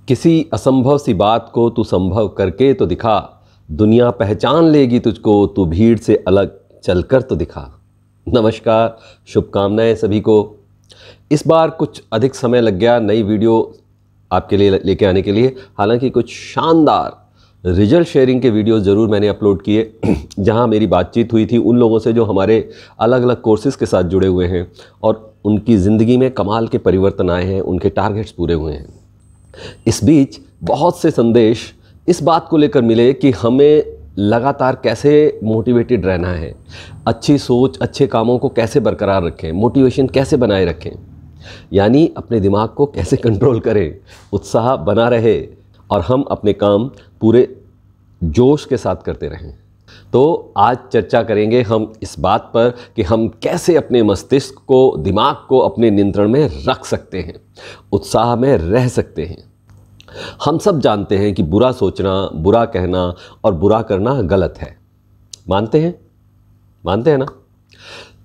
किसी असंभव सी बात को तू संभव करके तो दिखा, दुनिया पहचान लेगी तुझको, तू भीड़ से अलग चलकर तो दिखा। नमस्कार, शुभकामनाएं सभी को। इस बार कुछ अधिक समय लग गया नई वीडियो आपके लिए लेके आने के लिए। हालांकि कुछ शानदार रिजल्ट शेयरिंग के वीडियो ज़रूर मैंने अपलोड किए जहां मेरी बातचीत हुई थी उन लोगों से जो हमारे अलग अलग कोर्सेज के साथ जुड़े हुए हैं और उनकी ज़िंदगी में कमाल के परिवर्तन आए हैं, उनके टारगेट्स पूरे हुए हैं। इस बीच बहुत से संदेश इस बात को लेकर मिले कि हमें लगातार कैसे मोटिवेटेड रहना है, अच्छी सोच, अच्छे कामों को कैसे बरकरार रखें, मोटिवेशन कैसे बनाए रखें, यानी अपने दिमाग को कैसे कंट्रोल करें, उत्साह बना रहे और हम अपने काम पूरे जोश के साथ करते रहें। तो आज चर्चा करेंगे हम इस बात पर कि हम कैसे अपने मस्तिष्क को, दिमाग को अपने नियंत्रण में रख सकते हैं, उत्साह में रह सकते हैं। हम सब जानते हैं कि बुरा सोचना, बुरा कहना और बुरा करना गलत है। मानते हैं ना?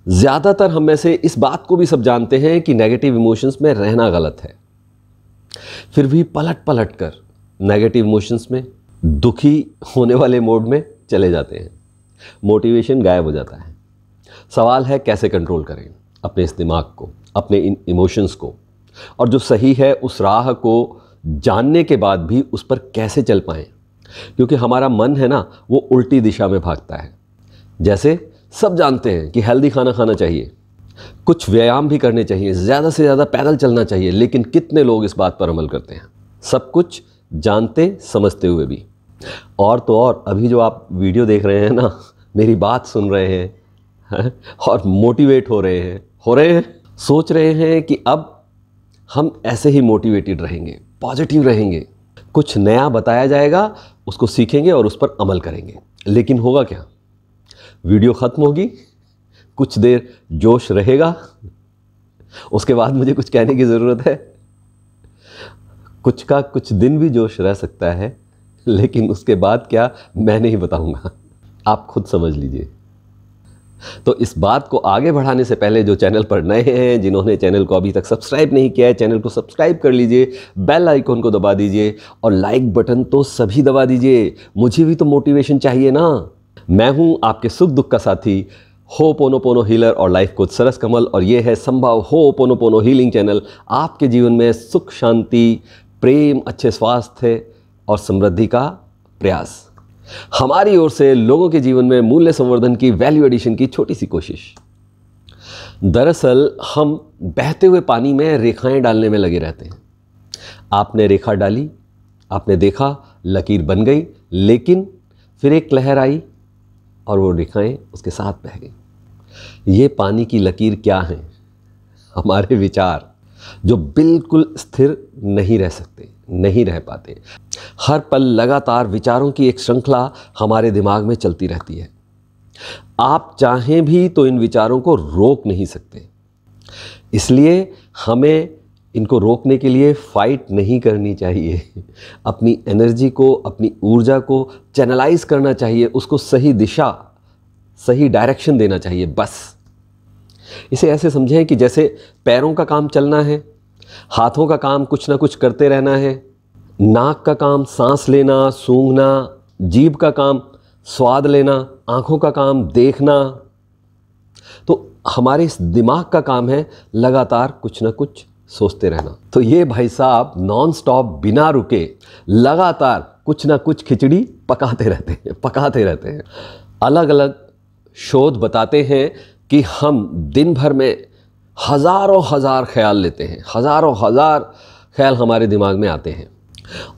ज़्यादातर हम में से इस बात को भी सब जानते हैं कि नेगेटिव इमोशंस में रहना गलत है। फिर भी पलट पलट कर नेगेटिव इमोशंस में, दुखी होने वाले मोड में चले जाते हैं। मोटिवेशन गायब हो जाता है। सवाल है कैसे कंट्रोल करें अपने इस दिमाग को, अपने इन इमोशंस को, और जो सही है उस राह को जानने के बाद भी उस पर कैसे चल पाएं। क्योंकि हमारा मन है ना, वो उल्टी दिशा में भागता है। जैसे सब जानते हैं कि हेल्दी खाना खाना चाहिए, कुछ व्यायाम भी करने चाहिए, ज़्यादा से ज़्यादा पैदल चलना चाहिए, लेकिन कितने लोग इस बात पर अमल करते हैं? सब कुछ जानते समझते हुए भी। और तो और अभी जो आप वीडियो देख रहे हैं ना, मेरी बात सुन रहे हैं और मोटिवेट हो रहे हैं, सोच रहे हैं कि अब हम ऐसे ही मोटिवेटेड रहेंगे, पॉजिटिव रहेंगे, कुछ नया बताया जाएगा, उसको सीखेंगे और उस पर अमल करेंगे। लेकिन होगा क्या? वीडियो ख़त्म होगी, कुछ देर जोश रहेगा, उसके बाद मुझे कुछ कहने की ज़रूरत है? कुछ दिन भी जोश रह सकता है, लेकिन उसके बाद क्या मैं नहीं बताऊंगा, आप खुद समझ लीजिए। तो इस बात को आगे बढ़ाने से पहले जो चैनल पर नए हैं, जिन्होंने चैनल को अभी तक सब्सक्राइब नहीं किया है, चैनल को सब्सक्राइब कर लीजिए, बेल आइकन को दबा दीजिए और लाइक बटन तो सभी दबा दीजिए। मुझे भी तो मोटिवेशन चाहिए ना। मैं हूं आपके सुख दुख का साथी, होपोनोपोनो हीलर और लाइफ कोच सरस कमल, और ये है संभव होपोनोपोनो हीलिंग चैनल। आपके जीवन में सुख, शांति, प्रेम, अच्छे स्वास्थ्य और समृद्धि का प्रयास। हमारी ओर से लोगों के जीवन में मूल्य संवर्धन की, वैल्यू एडिशन की छोटी सी कोशिश। दरअसल हम बहते हुए पानी में रेखाएं डालने में लगे रहते हैं। आपने रेखा डाली, आपने देखा लकीर बन गई, लेकिन फिर एक लहर आई और वो रेखाएं उसके साथ बह गई। ये पानी की लकीर क्या है? हमारे विचार, जो बिल्कुल स्थिर नहीं रह सकते, नहीं रह पाते। हर पल लगातार विचारों की एक श्रृंखला हमारे दिमाग में चलती रहती है। आप चाहें भी तो इन विचारों को रोक नहीं सकते। इसलिए हमें इनको रोकने के लिए फाइट नहीं करनी चाहिए। अपनी एनर्जी को, अपनी ऊर्जा को चैनलाइज करना चाहिए, उसको सही दिशा, सही डायरेक्शन देना चाहिए। बस इसे ऐसे समझें कि जैसे पैरों का काम चलना है, हाथों का काम कुछ ना कुछ करते रहना है, नाक का काम सांस लेना, सूंघना, जीभ का काम स्वाद लेना, आँखों का काम देखना, तो हमारे इस दिमाग का काम है लगातार कुछ ना कुछ सोचते रहना। तो ये भाई साहब नॉन स्टॉप, बिना रुके, लगातार कुछ ना कुछ खिचड़ी पकाते रहते हैं। अलग अलग शोध बताते हैं कि हम दिन भर में हज़ारों हज़ार ख्याल लेते हैं, हज़ारों हज़ार ख्याल हमारे दिमाग में आते हैं,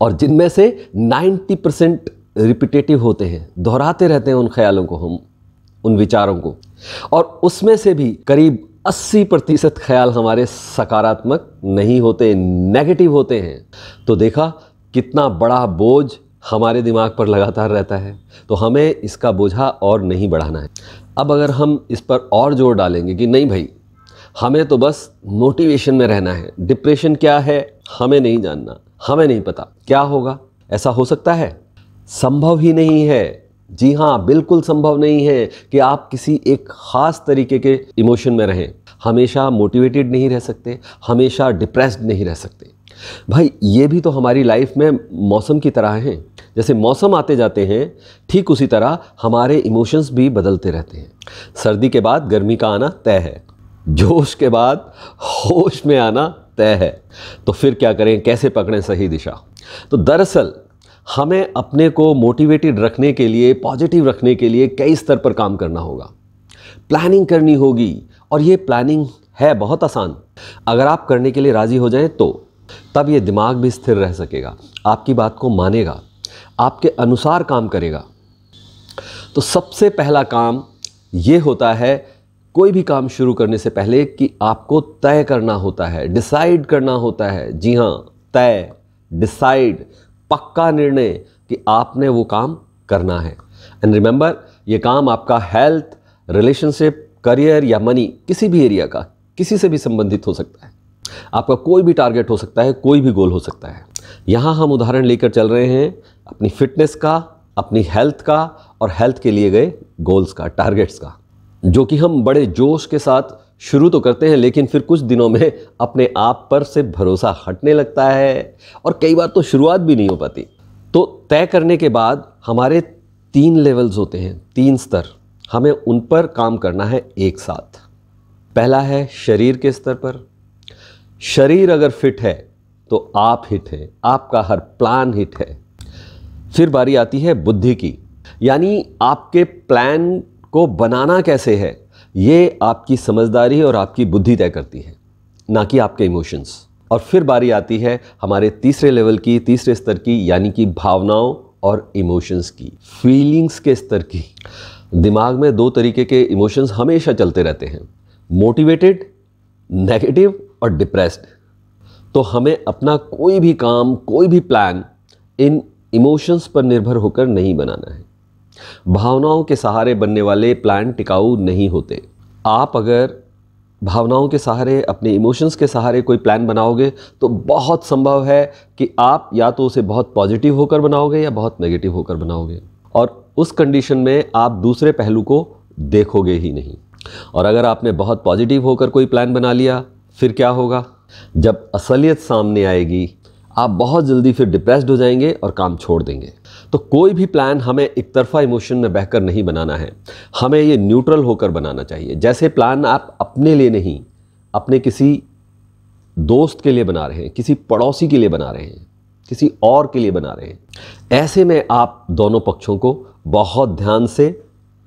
और जिनमें से 90% रिपीटेटिव होते हैं, दोहराते रहते हैं उन ख्यालों को, हम उन विचारों को, और उसमें से भी करीब 80% ख्याल हमारे सकारात्मक नहीं होते, नेगेटिव होते हैं। तो देखा कितना बड़ा बोझ हमारे दिमाग पर लगातार रहता है। तो हमें इसका बोझा और नहीं बढ़ाना है। अब अगर हम इस पर और जोर डालेंगे कि नहीं भाई, हमें तो बस मोटिवेशन में रहना है, डिप्रेशन क्या है हमें नहीं जानना, हमें नहीं पता क्या होगा, ऐसा हो सकता है? संभव ही नहीं है। जी हाँ, बिल्कुल संभव नहीं है कि आप किसी एक ख़ास तरीके के इमोशन में रहें। हमेशा मोटिवेटेड नहीं रह सकते, हमेशा डिप्रेस्ड नहीं रह सकते। भाई ये भी तो हमारी लाइफ में मौसम की तरह हैं। जैसे मौसम आते जाते हैं, ठीक उसी तरह हमारे इमोशंस भी बदलते रहते हैं। सर्दी के बाद गर्मी का आना तय है, जोश के बाद होश में आना तय है। तो फिर क्या करें, कैसे पकड़ें सही दिशा? तो दरअसल हमें अपने को मोटिवेटेड रखने के लिए, पॉजिटिव रखने के लिए कई स्तर पर काम करना होगा। प्लानिंग करनी होगी, और ये प्लानिंग है बहुत आसान। अगर आप करने के लिए राज़ी हो जाएं तो तब ये दिमाग भी स्थिर रह सकेगा, आपकी बात को मानेगा, आपके अनुसार काम करेगा। तो सबसे पहला काम ये होता है, कोई भी काम शुरू करने से पहले कि आपको तय करना होता है, डिसाइड करना होता है। जी हाँ, तय, डिसाइड, पक्का निर्णय कि आपने वो काम करना है। एंड रिमेंबर, ये काम आपका हेल्थ, रिलेशनशिप, करियर या मनी, किसी भी एरिया का, किसी से भी संबंधित हो सकता है। आपका कोई भी टारगेट हो सकता है, कोई भी गोल हो सकता है। यहाँ हम उदाहरण लेकर चल रहे हैं अपनी फिटनेस का, अपनी हेल्थ का और हेल्थ के लिए गए गोल्स का, टारगेट्स का, जो कि हम बड़े जोश के साथ शुरू तो करते हैं, लेकिन फिर कुछ दिनों में अपने आप पर से भरोसा हटने लगता है और कई बार तो शुरुआत भी नहीं हो पाती। तो तय करने के बाद हमारे 3 लेवल्स होते हैं, 3 स्तर, हमें उन पर काम करना है एक साथ। पहला है शरीर के स्तर पर। शरीर अगर फिट है तो आप हिट हैं, आपका हर प्लान हिट है। फिर बारी आती है बुद्धि की, यानी आपके प्लान को बनाना कैसे है, ये आपकी समझदारी और आपकी बुद्धि तय करती है, ना कि आपके इमोशंस। और फिर बारी आती है हमारे तीसरे लेवल की, तीसरे स्तर की, यानी कि भावनाओं और इमोशंस की, फीलिंग्स के स्तर की। दिमाग में 2 तरीके के इमोशंस हमेशा चलते रहते हैं, मोटिवेटेड, नेगेटिव और डिप्रेस्ड। तो हमें अपना कोई भी काम, कोई भी प्लान इन इमोशंस पर निर्भर होकर नहीं बनाना है। भावनाओं के सहारे बनने वाले प्लान टिकाऊ नहीं होते। आप अगर भावनाओं के सहारे, अपने इमोशंस के सहारे कोई प्लान बनाओगे तो बहुत संभव है कि आप या तो उसे बहुत पॉजिटिव होकर बनाओगे या बहुत नेगेटिव होकर बनाओगे, और उस कंडीशन में आप दूसरे पहलू को देखोगे ही नहीं। और अगर आपने बहुत पॉजिटिव होकर कोई प्लान बना लिया, फिर क्या होगा? जब असलियत सामने आएगी, आप बहुत जल्दी फिर डिप्रेस्ड हो जाएंगे और काम छोड़ देंगे। तो कोई भी प्लान हमें एक तरफा इमोशन में बहकर नहीं बनाना है, हमें ये न्यूट्रल होकर बनाना चाहिए। जैसे प्लान आप अपने लिए नहीं, अपने किसी दोस्त के लिए बना रहे हैं, किसी पड़ोसी के लिए बना रहे हैं, किसी और के लिए बना रहे हैं। ऐसे में आप दोनों पक्षों को बहुत ध्यान से,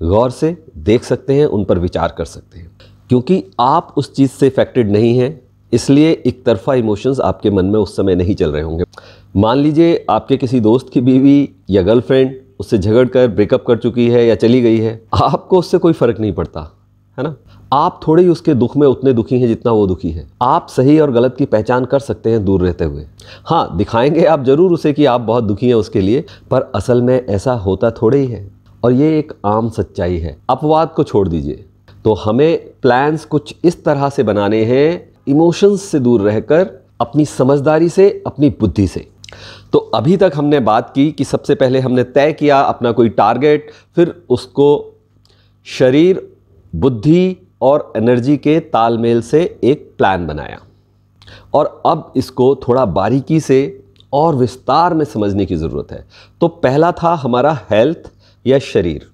गौर से देख सकते हैं, उन पर विचार कर सकते हैं। क्योंकि आप उस चीज़ से इफेक्टेड नहीं हैं, इसलिए एक तरफा इमोशंस आपके मन में उस समय नहीं चल रहे होंगे। मान लीजिए आपके किसी दोस्त की बीवी या गर्लफ्रेंड उससे झगड़कर ब्रेकअप कर चुकी है या चली गई है, आपको उससे कोई फ़र्क नहीं पड़ता, है ना? आप थोड़े ही उसके दुख में उतने दुखी हैं जितना वो दुखी है। आप सही और गलत की पहचान कर सकते हैं दूर रहते हुए। हाँ, दिखाएंगे आप ज़रूर उसे कि आप बहुत दुखी हैं उसके लिए, पर असल में ऐसा होता थोड़े ही है, और ये एक आम सच्चाई है। अपवाद को छोड़ दीजिए। तो हमें प्लान्स कुछ इस तरह से बनाने हैं, इमोशंस से दूर रहकर, अपनी समझदारी से, अपनी बुद्धि से। तो अभी तक हमने बात की कि सबसे पहले हमने तय किया अपना कोई टारगेट, फिर उसको शरीर, बुद्धि और एनर्जी के तालमेल से एक प्लान बनाया, और अब इसको थोड़ा बारीकी से और विस्तार में समझने की ज़रूरत है। तो पहला था हमारा हेल्थ या शरीर।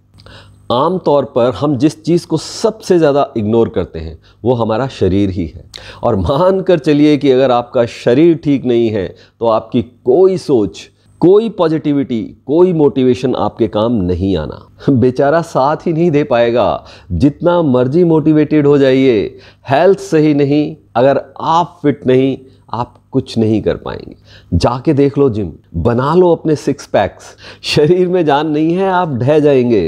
आम तौर पर हम जिस चीज़ को सबसे ज़्यादा इग्नोर करते हैं वो हमारा शरीर ही है। और मान कर चलिए कि अगर आपका शरीर ठीक नहीं है तो आपकी कोई सोच, कोई पॉजिटिविटी, कोई मोटिवेशन आपके काम नहीं आना। बेचारा साथ ही नहीं दे पाएगा, जितना मर्जी मोटिवेटेड हो जाइए, हेल्थ सही नहीं, अगर आप फिट नहीं, आप कुछ नहीं कर पाएंगे। जाके देख लो जिम, बना लो अपने 6 पैक्स, शरीर में जान नहीं है, आप ढह जाएंगे।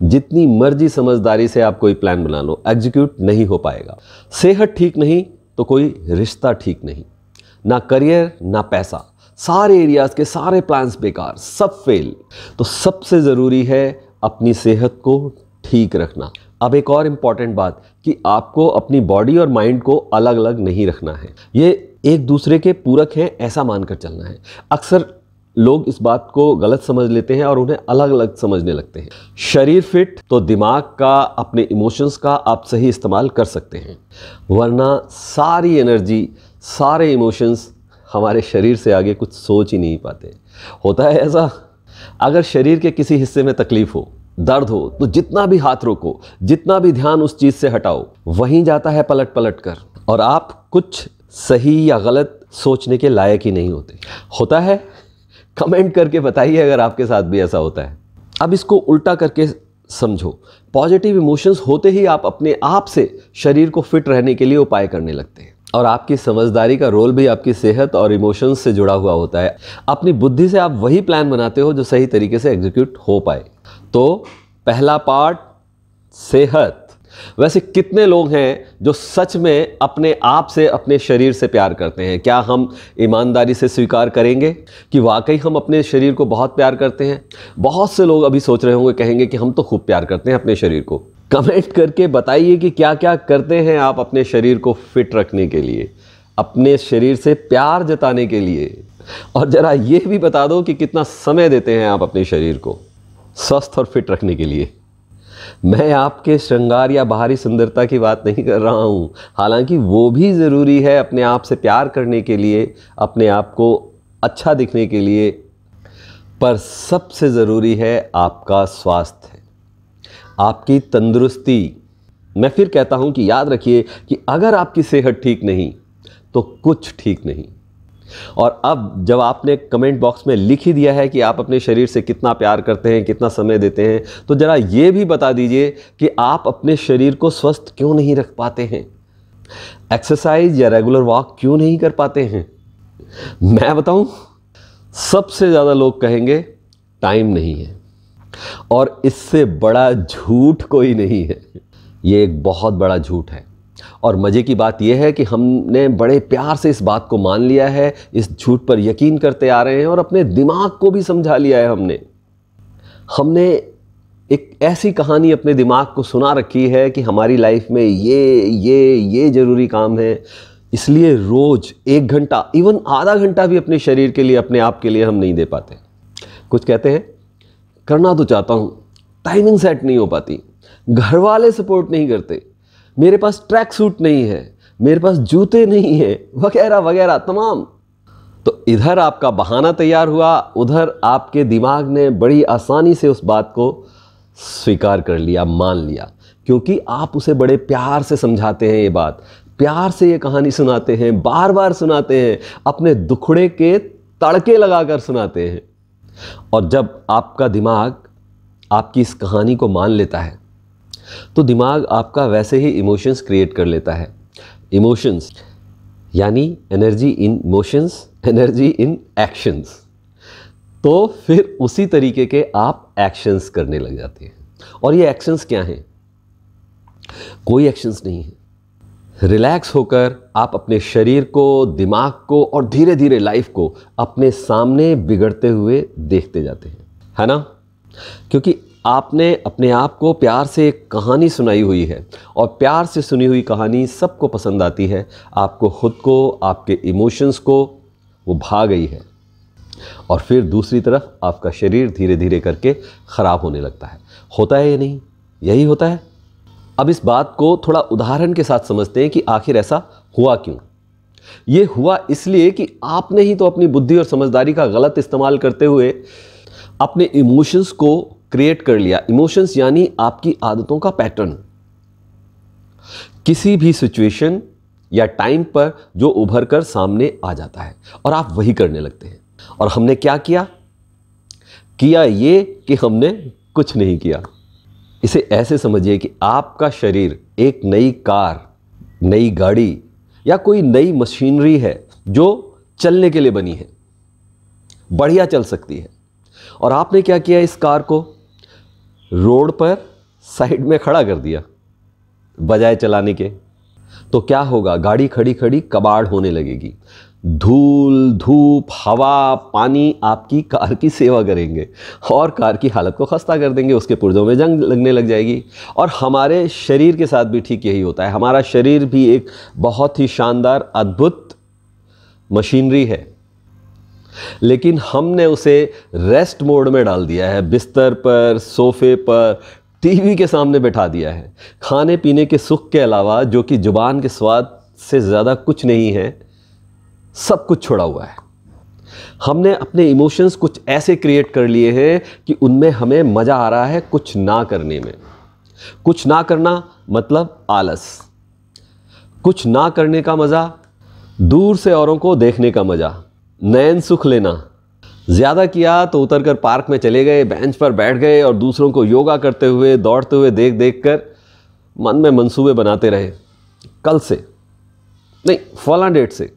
जितनी मर्जी समझदारी से आप कोई प्लान बना लो, एग्जीक्यूट नहीं हो पाएगा। सेहत ठीक नहीं तो कोई रिश्ता ठीक नहीं, ना करियर ना पैसा, सारे एरियाज के सारे प्लान्स बेकार, सब फेल। तो सबसे ज़रूरी है अपनी सेहत को ठीक रखना। अब एक और इम्पॉर्टेंट बात कि आपको अपनी बॉडी और माइंड को अलग अलग नहीं रखना है, ये एक दूसरे के पूरक हैं ऐसा मानकर चलना है। अक्सर लोग इस बात को गलत समझ लेते हैं और उन्हें अलग अलग समझने लगते हैं। शरीर फिट तो दिमाग का, अपने इमोशंस का आप सही इस्तेमाल कर सकते हैं, वरना सारी एनर्जी, सारे इमोशंस हमारे शरीर से आगे कुछ सोच ही नहीं पाते। होता है ऐसा, अगर शरीर के किसी हिस्से में तकलीफ हो, दर्द हो, तो जितना भी हाथ रोको, जितना भी ध्यान उस चीज़ से हटाओ, वहीं जाता है पलट पलट कर, और आप कुछ सही या गलत सोचने के लायक ही नहीं होते। होता है? कमेंट करके बताइए अगर आपके साथ भी ऐसा होता है। अब इसको उल्टा करके समझो। पॉजिटिव इमोशंस होते ही आप अपने आप से शरीर को फिट रहने के लिए उपाय करने लगते हैं, और आपकी समझदारी का रोल भी आपकी सेहत और इमोशंस से जुड़ा हुआ होता है। अपनी बुद्धि से आप वही प्लान बनाते हो जो सही तरीके से एग्जीक्यूट हो पाए। तो पहला पार्ट, सेहत। वैसे कितने लोग हैं जो सच में अपने आप से, अपने शरीर से प्यार करते हैं? क्या हम ईमानदारी से स्वीकार करेंगे कि वाकई हम अपने शरीर को बहुत प्यार करते हैं? बहुत से लोग अभी सोच रहे होंगे, कहेंगे कि हम तो खूब प्यार करते हैं अपने शरीर को। कमेंट करके बताइए कि क्या क्या करते हैं आप अपने शरीर को फिट रखने के लिए, अपने शरीर से प्यार जताने के लिए। और ज़रा ये भी बता दो कि कितना समय देते हैं आप अपने शरीर को स्वस्थ और फिट रखने के लिए। मैं आपके श्रृंगार या बाहरी सुंदरता की बात नहीं कर रहा हूँ, हालांकि वो भी ज़रूरी है अपने आप से प्यार करने के लिए, अपने आप को अच्छा दिखने के लिए, पर सबसे ज़रूरी है आपका स्वास्थ्य, आपकी तंदुरुस्ती। मैं फिर कहता हूँ कि याद रखिए कि अगर आपकी सेहत ठीक नहीं तो कुछ ठीक नहीं। और अब जब आपने कमेंट बॉक्स में लिख ही दिया है कि आप अपने शरीर से कितना प्यार करते हैं, कितना समय देते हैं, तो ज़रा ये भी बता दीजिए कि आप अपने शरीर को स्वस्थ क्यों नहीं रख पाते हैं, एक्सरसाइज या रेगुलर वॉक क्यों नहीं कर पाते हैं। मैं बताऊं, सबसे ज़्यादा लोग कहेंगे टाइम नहीं है, और इससे बड़ा झूठ कोई नहीं है। ये एक बहुत बड़ा झूठ है, और मज़े की बात यह है कि हमने बड़े प्यार से इस बात को मान लिया है, इस झूठ पर यकीन करते आ रहे हैं, और अपने दिमाग को भी समझा लिया है। हमने एक ऐसी कहानी अपने दिमाग को सुना रखी है कि हमारी लाइफ में ये ज़रूरी काम है, इसलिए रोज़ 1 घंटा, इवन आधा घंटा भी अपने शरीर के लिए, अपने आप के लिए हम नहीं दे पाते। कुछ कहते हैं करना तो चाहता हूँ, टाइमिंग सेट नहीं हो पाती, घर वाले सपोर्ट नहीं करते, मेरे पास ट्रैक सूट नहीं है, मेरे पास जूते नहीं हैं, वगैरह वगैरह तमाम। तो इधर आपका बहाना तैयार हुआ, उधर आपके दिमाग ने बड़ी आसानी से उस बात को स्वीकार कर लिया, मान लिया, क्योंकि आप उसे बड़े प्यार से समझाते हैं। ये बात प्यार से ये कहानी सुनाते हैं, बार बार सुनाते हैं, अपने दुखड़े के तड़के लगाकर सुनाते हैं। और जब आपका दिमाग आपकी इस कहानी को मान लेता है तो दिमाग आपका वैसे ही इमोशंस क्रिएट कर लेता है। इमोशंस यानी energy in motions, energy in actions. तो फिर उसी तरीके के आप एक्शंस करने लग जाते हैं। और ये एक्शंस क्या हैं? कोई एक्शंस नहीं है। रिलैक्स होकर आप अपने शरीर को, दिमाग को और धीरे धीरे लाइफ को अपने सामने बिगड़ते हुए देखते जाते हैं, है ना? क्योंकि आपने अपने आप को प्यार से एक कहानी सुनाई हुई है, और प्यार से सुनी हुई कहानी सबको पसंद आती है। आपको खुद को, आपके इमोशंस को वो भा गई है, और फिर दूसरी तरफ आपका शरीर धीरे धीरे करके ख़राब होने लगता है। होता है या नहीं? यही होता है। अब इस बात को थोड़ा उदाहरण के साथ समझते हैं कि आखिर ऐसा हुआ क्यों। ये हुआ इसलिए कि आपने ही तो अपनी बुद्धि और समझदारी का गलत इस्तेमाल करते हुए अपने इमोशंस को क्रिएट कर लिया। इमोशंस यानी आपकी आदतों का पैटर्न, किसी भी सिचुएशन या टाइम पर जो उभर कर सामने आ जाता है, और आप वही करने लगते हैं। और हमने क्या किया ये कि हमने कुछ नहीं किया। इसे ऐसे समझिए कि आपका शरीर एक नई कार, नई गाड़ी या कोई नई मशीनरी है जो चलने के लिए बनी है, बढ़िया चल सकती है। और आपने क्या किया, इस कार को रोड पर साइड में खड़ा कर दिया बजाय चलाने के। तो क्या होगा? गाड़ी खड़ी खड़ी कबाड़ होने लगेगी। धूल, धूप, हवा, पानी आपकी कार की सेवा करेंगे और कार की हालत को खस्ता कर देंगे, उसके पुर्जों में जंग लगने लग जाएगी। और हमारे शरीर के साथ भी ठीक यही होता है। हमारा शरीर भी एक बहुत ही शानदार, अद्भुत मशीनरी है, लेकिन हमने उसे रेस्ट मोड में डाल दिया है। बिस्तर पर, सोफे पर, टीवी के सामने बैठा दिया है। खाने पीने के सुख के अलावा, जो कि जुबान के स्वाद से ज़्यादा कुछ नहीं है, सब कुछ छोड़ा हुआ है। हमने अपने इमोशंस कुछ ऐसे क्रिएट कर लिए हैं कि उनमें हमें मज़ा आ रहा है कुछ ना करने में। कुछ ना करना मतलब आलस, कुछ ना करने का मज़ा, दूर से औरों को देखने का मज़ा, नैन सुख लेना। ज़्यादा किया तो उतर कर पार्क में चले गए, बेंच पर बैठ गए और दूसरों को योगा करते हुए दौड़ते हुए देख देख कर मन में मंसूबे बनाते रहे। कल से नहीं, फला डेट से,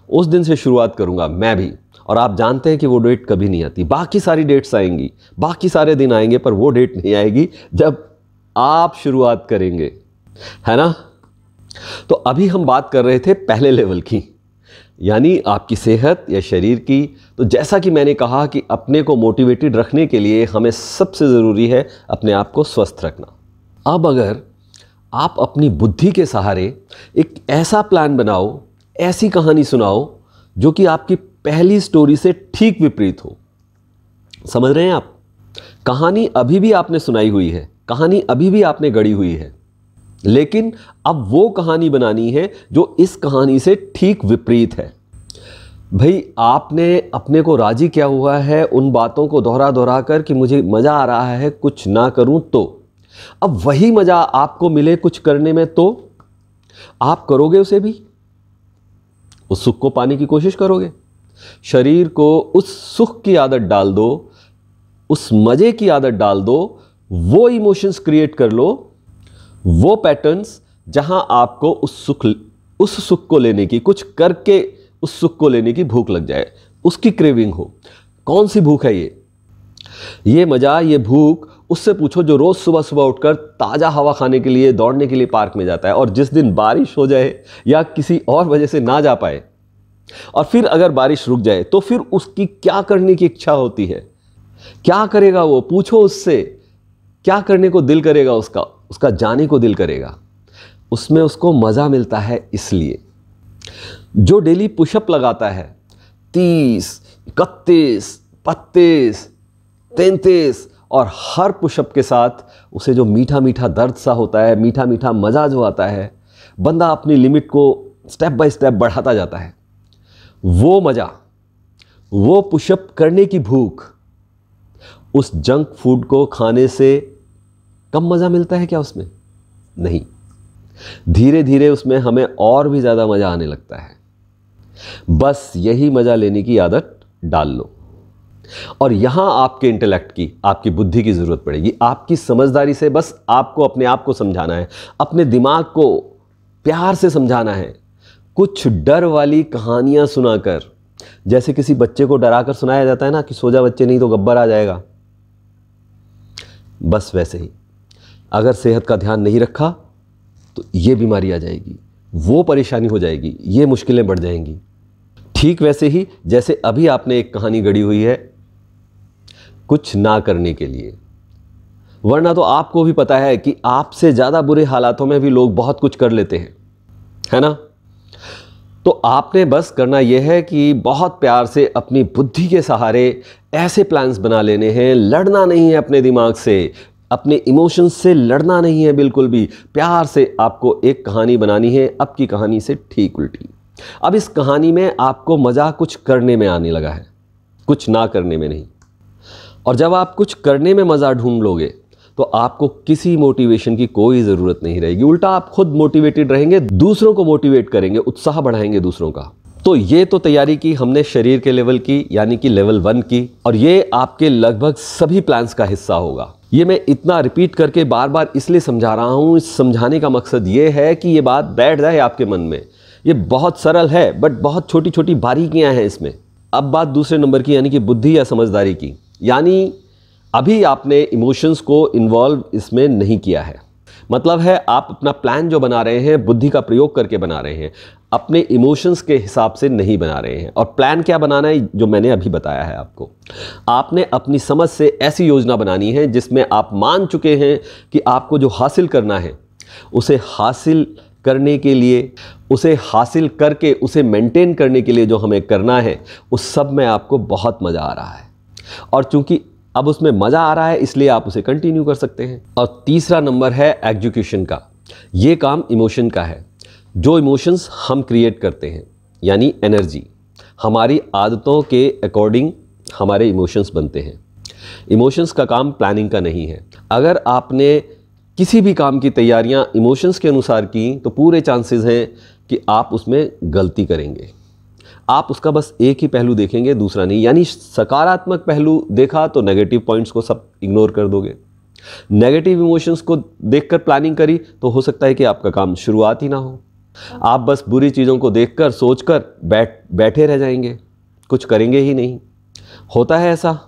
उस दिन से शुरुआत करूंगा मैं भी। और आप जानते हैं कि वो डेट कभी नहीं आती। बाकी सारी डेट्स आएंगी, बाकी सारे दिन आएंगे, पर वो डेट नहीं आएगी जब आप शुरुआत करेंगे, है ना। तो अभी हम बात कर रहे थे पहले लेवल की, यानी आपकी सेहत या शरीर की। तो जैसा कि मैंने कहा कि अपने को मोटिवेटेड रखने के लिए हमें सबसे ज़रूरी है अपने आप को स्वस्थ रखना। अब अगर आप अपनी बुद्धि के सहारे एक ऐसा प्लान बनाओ, ऐसी कहानी सुनाओ जो कि आपकी पहली स्टोरी से ठीक विपरीत हो। समझ रहे हैं आप? कहानी अभी भी आपने सुनाई हुई है, कहानी अभी भी आपने गढ़ी हुई है, लेकिन अब वो कहानी बनानी है जो इस कहानी से ठीक विपरीत है। भाई, आपने अपने को राजी किया हुआ है उन बातों को दोहरा दोहरा कर कि मुझे मज़ा आ रहा है कुछ ना करूं, तो अब वही मज़ा आपको मिले कुछ करने में, तो आप करोगे उसे भी, उस सुख को पाने की कोशिश करोगे। शरीर को उस सुख की आदत डाल दो, उस मज़े की आदत डाल दो, वो इमोशंस क्रिएट कर लो, वो पैटर्न्स जहां आपको उस सुख को लेने की, कुछ करके उस सुख को लेने की भूख लग जाए, उसकी क्रेविंग हो। कौन सी भूख है ये मज़ा, ये भूख उससे पूछो जो रोज़ सुबह सुबह उठकर ताज़ा हवा खाने के लिए, दौड़ने के लिए पार्क में जाता है, और जिस दिन बारिश हो जाए या किसी और वजह से ना जा पाए, और फिर अगर बारिश रुक जाए तो फिर उसकी क्या करने की इच्छा होती है, क्या करेगा वो, पूछो उससे क्या करने को दिल करेगा, उसका जाने को दिल करेगा। उसमें उसको मज़ा मिलता है। इसलिए जो डेली पुशअप लगाता है 30, 31, 32, 33, और हर पुशअप के साथ उसे जो मीठा मीठा दर्द सा होता है, मीठा मीठा मज़ा जो आता है, बंदा अपनी लिमिट को स्टेप बाय स्टेप बढ़ाता जाता है। वो मज़ा, वो पुशअप करने की भूख, उस जंक फूड को खाने से कम मज़ा मिलता है क्या उसमें? नहीं, धीरे धीरे उसमें हमें और भी ज़्यादा मज़ा आने लगता है। बस यही मज़ा लेने की आदत डाल लो। और यहां आपके इंटेलेक्ट की, आपकी बुद्धि की ज़रूरत पड़ेगी, आपकी समझदारी से। बस आपको अपने आप को समझाना है, अपने दिमाग को प्यार से समझाना है, कुछ डर वाली कहानियां सुनाकर। जैसे किसी बच्चे को डरा कर सुनाया जाता है ना कि सो जा बच्चे नहीं तो गब्बर आ जाएगा, बस वैसे ही अगर सेहत का ध्यान नहीं रखा तो ये बीमारी आ जाएगी, वो परेशानी हो जाएगी, ये मुश्किलें बढ़ जाएंगी। ठीक वैसे ही जैसे अभी आपने एक कहानी गढ़ी हुई है कुछ ना करने के लिए, वरना तो आपको भी पता है कि आपसे ज़्यादा बुरे हालातों में भी लोग बहुत कुछ कर लेते हैं, है ना। तो आपने बस करना यह है कि बहुत प्यार से अपनी बुद्धि के सहारे ऐसे प्लान्स बना लेने हैं। लड़ना नहीं है अपने दिमाग से, अपने इमोशंस से लड़ना नहीं है बिल्कुल भी। प्यार से आपको एक कहानी बनानी है, अब की कहानी से ठीक उल्टी। अब इस कहानी में आपको मज़ा कुछ करने में आने लगा है, कुछ ना करने में नहीं। और जब आप कुछ करने में मज़ा ढूंढ लोगे तो आपको किसी मोटिवेशन की कोई ज़रूरत नहीं रहेगी। उल्टा आप खुद मोटिवेटेड रहेंगे, दूसरों को मोटिवेट करेंगे, उत्साह बढ़ाएंगे दूसरों का। तो ये तो तैयारी की हमने शरीर के लेवल की, यानी कि लेवल 1 की, और ये आपके लगभग सभी प्लान्स का हिस्सा होगा। ये मैं इतना रिपीट करके बार बार इसलिए समझा रहा हूँ, इस समझाने का मकसद ये है कि ये बात बैठ जाए आपके मन में। ये बहुत सरल है, बट बहुत छोटी छोटी बारीकियाँ हैं इसमें। अब बात दूसरे नंबर की, यानी कि बुद्धि या समझदारी की। यानी अभी आपने इमोशंस को इन्वॉल्व इसमें नहीं किया है, मतलब है आप अपना प्लान जो बना रहे हैं बुद्धि का प्रयोग करके बना रहे हैं, अपने इमोशंस के हिसाब से नहीं बना रहे हैं। और प्लान क्या बनाना है, जो मैंने अभी बताया है आपको। आपने अपनी समझ से ऐसी योजना बनानी है जिसमें आप मान चुके हैं कि आपको जो हासिल करना है, उसे हासिल करने के लिए, उसे हासिल करके उसे मेंटेन करने के लिए जो हमें करना है, उस सब में आपको बहुत मज़ा आ रहा है। और चूंकि अब उसमें मज़ा आ रहा है इसलिए आप उसे कंटिन्यू कर सकते हैं। और तीसरा नंबर है एग्जीक्यूशन का। ये काम इमोशन का है, जो इमोशंस हम क्रिएट करते हैं। यानी एनर्जी। हमारी आदतों के अकॉर्डिंग हमारे इमोशंस बनते हैं। इमोशंस का काम प्लानिंग का नहीं है। अगर आपने किसी भी काम की तैयारियां इमोशंस के अनुसार की तो पूरे चांसेस हैं कि आप उसमें गलती करेंगे। आप उसका बस एक ही पहलू देखेंगे, दूसरा नहीं। यानी सकारात्मक पहलू देखा तो नेगेटिव पॉइंट्स को सब इग्नोर कर दोगे। नेगेटिव इमोशंस को देखकर प्लानिंग करी तो हो सकता है कि आपका काम शुरुआत ही ना हो। आप बस बुरी चीज़ों को देखकर सोचकर बैठे रह जाएंगे, कुछ करेंगे ही नहीं। होता है ऐसा?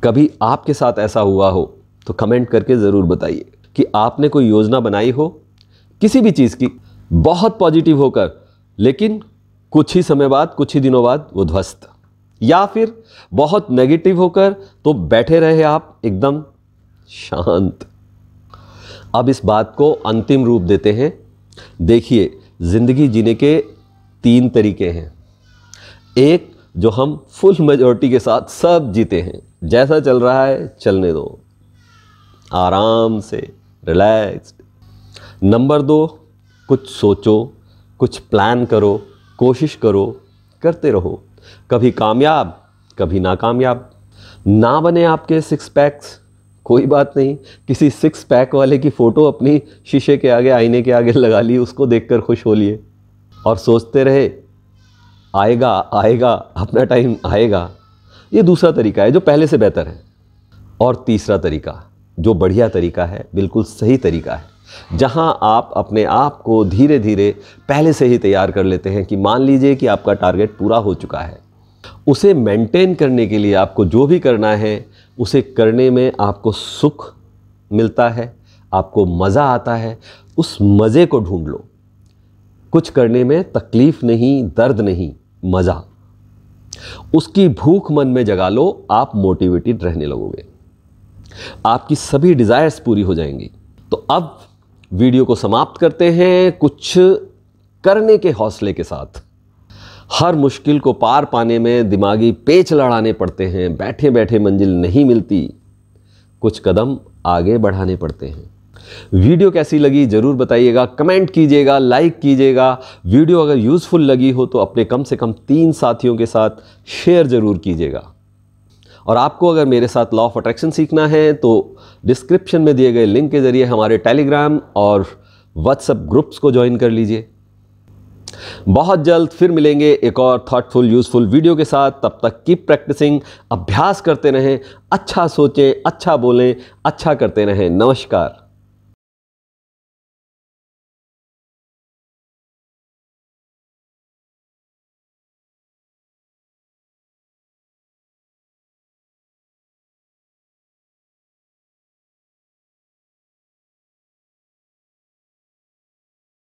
कभी आपके साथ ऐसा हुआ हो तो कमेंट करके ज़रूर बताइए कि आपने कोई योजना बनाई हो किसी भी चीज़ की, बहुत पॉजिटिव होकर, लेकिन कुछ ही समय बाद, कुछ ही दिनों बाद वो ध्वस्त, या फिर बहुत नेगेटिव होकर तो बैठे रहे आप एकदम शांत। अब इस बात को अंतिम रूप देते हैं। देखिए, जिंदगी जीने के 3 तरीके हैं। एक, जो हम फुल मेजॉरिटी के साथ सब जीते हैं, जैसा चल रहा है चलने दो, आराम से, रिलैक्स्ड। नंबर 2, कुछ सोचो, कुछ प्लान करो, कोशिश करो, करते रहो। कभी कामयाब, कभी नाकामयाब। ना बने आपके 6 पैक्स, कोई बात नहीं, किसी 6 पैक वाले की फ़ोटो अपनी शीशे के आगे, आईने के आगे लगा ली, उसको देखकर खुश हो लिए और सोचते रहे आएगा आएगा, अपना टाइम आएगा। ये दूसरा तरीका है जो पहले से बेहतर है। और तीसरा तरीका जो बढ़िया तरीका है, बिल्कुल सही तरीका है, जहां आप अपने आप को धीरे धीरे पहले से ही तैयार कर लेते हैं कि मान लीजिए कि आपका टारगेट पूरा हो चुका है। उसे मेंटेन करने के लिए आपको जो भी करना है उसे करने में आपको सुख मिलता है, आपको मज़ा आता है। उस मज़े को ढूंढ लो। कुछ करने में तकलीफ़ नहीं, दर्द नहीं, मज़ा। उसकी भूख मन में जगा लो, आप मोटिवेटेड रहने लगोगे, आपकी सभी डिज़ायर्स पूरी हो जाएंगी। तो अब वीडियो को समाप्त करते हैं कुछ करने के हौसले के साथ। हर मुश्किल को पार पाने में दिमागी पेच लड़ाने पड़ते हैं, बैठे बैठे मंजिल नहीं मिलती, कुछ कदम आगे बढ़ाने पड़ते हैं। वीडियो कैसी लगी ज़रूर बताइएगा, कमेंट कीजिएगा, लाइक कीजिएगा। वीडियो अगर यूज़फुल लगी हो तो अपने कम से कम 3 साथियों के साथ शेयर ज़रूर कीजिएगा। और आपको अगर मेरे साथ लॉ ऑफ अट्रैक्शन सीखना है तो डिस्क्रिप्शन में दिए गए लिंक के ज़रिए हमारे टेलीग्राम और व्हाट्सएप ग्रुप्स को ज्वाइन कर लीजिए। बहुत जल्द फिर मिलेंगे एक और थॉटफुल यूज़फुल वीडियो के साथ। तब तक कीप प्रैक्टिसिंग, अभ्यास करते रहें, अच्छा सोचें, अच्छा बोलें, अच्छा करते रहें। नमस्कार।